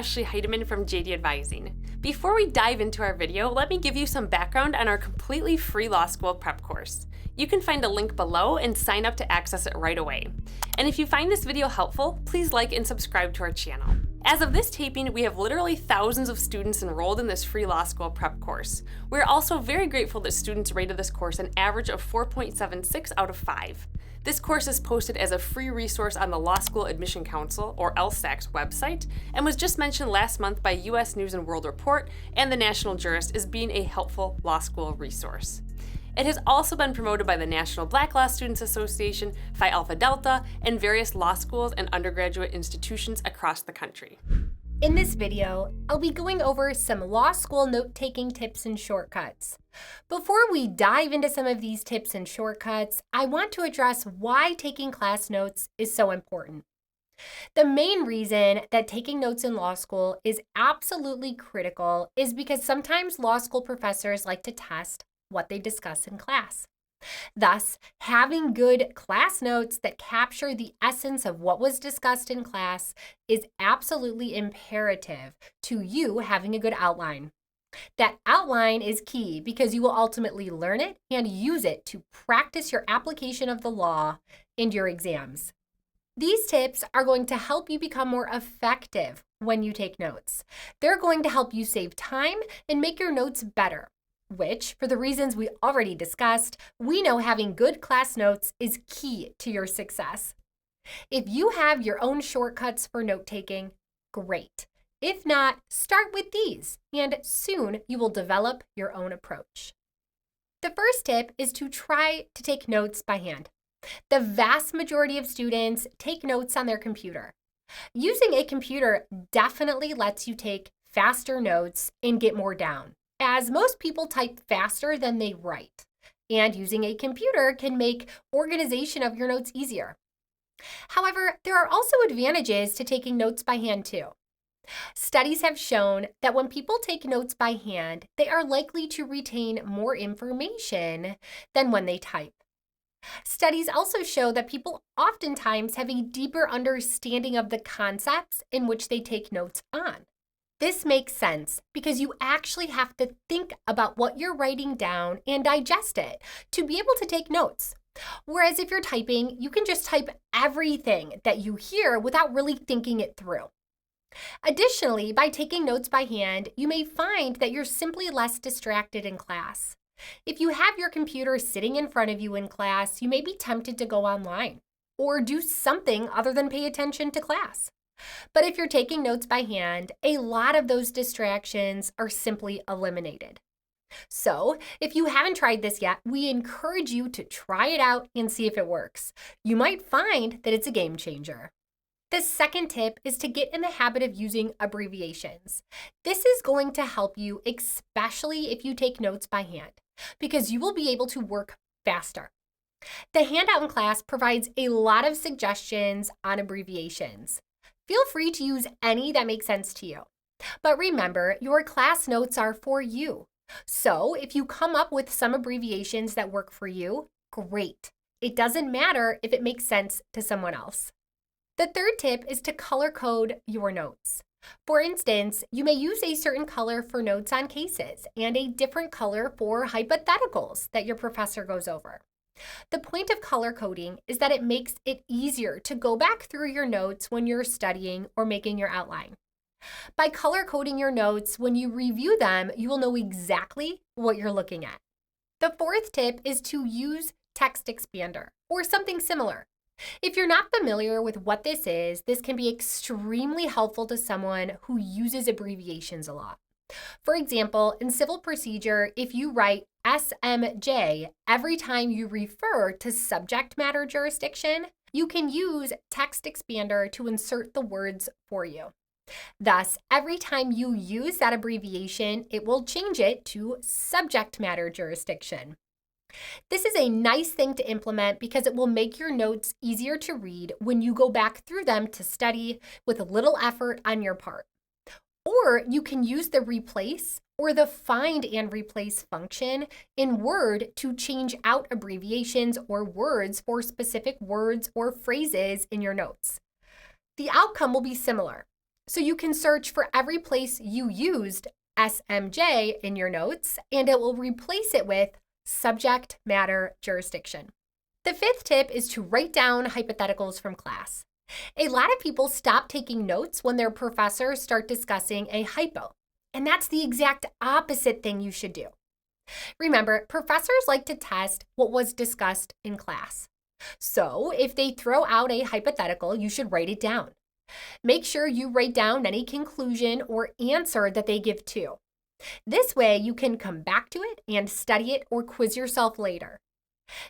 Ashley Heidemann from JD Advising. Before we dive into our video, let me give you some background on our completely free law school prep course. You can find a link below and sign up to access it right away. And if you find this video helpful, please like and subscribe to our channel. As of this taping, we have literally thousands of students enrolled in this free law school prep course. We're also very grateful that students rated this course an average of 4.76 out of 5. This course is posted as a free resource on the Law School Admission Council, or LSAC's website, and was just mentioned last month by U.S. News & World Report and the National Jurist as being a helpful law school resource. It has also been promoted by the National Black Law Students Association, Phi Alpha Delta, and various law schools and undergraduate institutions across the country. In this video, I'll be going over some law school note-taking tips and shortcuts. Before we dive into some of these tips and shortcuts, I want to address why taking class notes is so important. The main reason that taking notes in law school is absolutely critical is because sometimes law school professors like to test what they discuss in class. Thus, having good class notes that capture the essence of what was discussed in class is absolutely imperative to you having a good outline. That outline is key because you will ultimately learn it and use it to practice your application of the law in your exams. These tips are going to help you become more effective when you take notes. They're going to help you save time and make your notes better, which, for the reasons we already discussed, we know having good class notes is key to your success. If you have your own shortcuts for note-taking, great. If not, start with these, and soon you will develop your own approach. The first tip is to try to take notes by hand. The vast majority of students take notes on their computer. Using a computer definitely lets you take faster notes and get more down, as most people type faster than they write, and using a computer can make organization of your notes easier. However, there are also advantages to taking notes by hand too. Studies have shown that when people take notes by hand, they are likely to retain more information than when they type. Studies also show that people oftentimes have a deeper understanding of the concepts in which they take notes on. This makes sense because you actually have to think about what you're writing down and digest it to be able to take notes. Whereas if you're typing, you can just type everything that you hear without really thinking it through. Additionally, by taking notes by hand, you may find that you're simply less distracted in class. If you have your computer sitting in front of you in class, you may be tempted to go online or do something other than pay attention to class. But if you're taking notes by hand, a lot of those distractions are simply eliminated. So, if you haven't tried this yet, we encourage you to try it out and see if it works. You might find that it's a game changer. The second tip is to get in the habit of using abbreviations. This is going to help you, especially if you take notes by hand, because you will be able to work faster. The handout in class provides a lot of suggestions on abbreviations. Feel free to use any that make sense to you. But remember, your class notes are for you. So if you come up with some abbreviations that work for you, great. It doesn't matter if it makes sense to someone else. The third tip is to color code your notes. For instance, you may use a certain color for notes on cases and a different color for hypotheticals that your professor goes over. The point of color coding is that it makes it easier to go back through your notes when you're studying or making your outline. By color coding your notes, when you review them, you will know exactly what you're looking at. The fourth tip is to use TextExpander or something similar. If you're not familiar with what this can be extremely helpful to someone who uses abbreviations a lot. For example, in civil procedure, if you write SMJ every time you refer to subject matter jurisdiction, you can use TextExpander to insert the words for you. Thus, every time you use that abbreviation, it will change it to subject matter jurisdiction. This is a nice thing to implement because it will make your notes easier to read when you go back through them to study with little effort on your part. Or you can use the replace or the find and replace function in Word to change out abbreviations or words for specific words or phrases in your notes. The outcome will be similar. So you can search for every place you used SMJ in your notes, and it will replace it with subject matter jurisdiction. The fifth tip is to write down hypotheticals from class. A lot of people stop taking notes when their professors start discussing a hypo, and that's the exact opposite thing you should do. Remember, professors like to test what was discussed in class. So if they throw out a hypothetical, you should write it down. Make sure you write down any conclusion or answer that they give too. This way you can come back to it and study it or quiz yourself later.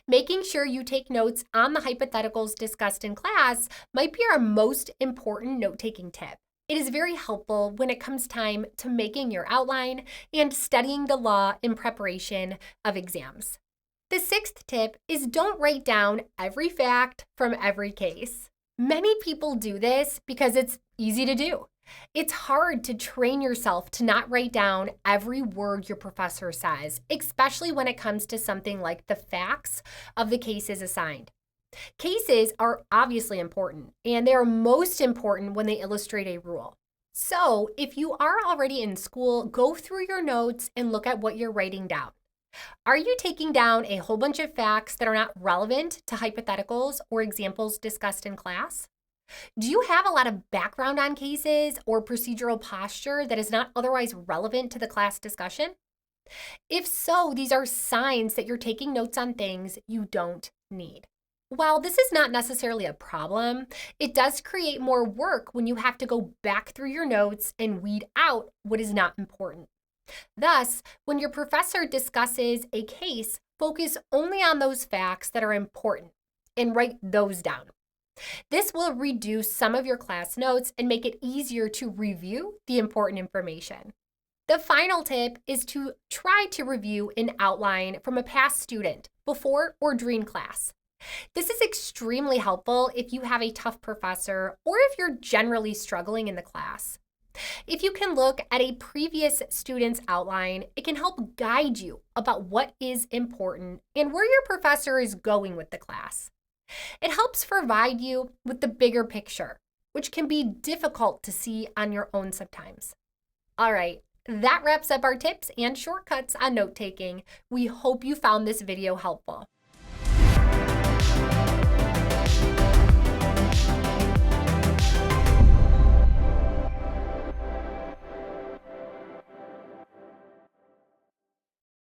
Making sure you take notes on the hypotheticals discussed in class might be our most important note-taking tip. It is very helpful when it comes time to making your outline and studying the law in preparation of exams. The sixth tip is don't write down every fact from every case. Many people do this because it's easy to do. It's hard to train yourself to not write down every word your professor says, especially when it comes to something like the facts of the cases assigned. Cases are obviously important, and they are most important when they illustrate a rule. So if you are already in school, go through your notes and look at what you're writing down. Are you taking down a whole bunch of facts that are not relevant to hypotheticals or examples discussed in class? Do you have a lot of background on cases or procedural posture that is not otherwise relevant to the class discussion? If so, these are signs that you're taking notes on things you don't need. While this is not necessarily a problem, it does create more work when you have to go back through your notes and weed out what is not important. Thus, when your professor discusses a case, focus only on those facts that are important and write those down. This will reduce some of your class notes and make it easier to review the important information. The final tip is to try to review an outline from a past student before or during class. This is extremely helpful if you have a tough professor or if you're generally struggling in the class. If you can look at a previous student's outline, it can help guide you about what is important and where your professor is going with the class. It helps provide you with the bigger picture, which can be difficult to see on your own sometimes. All right, that wraps up our tips and shortcuts on note-taking. We hope you found this video helpful.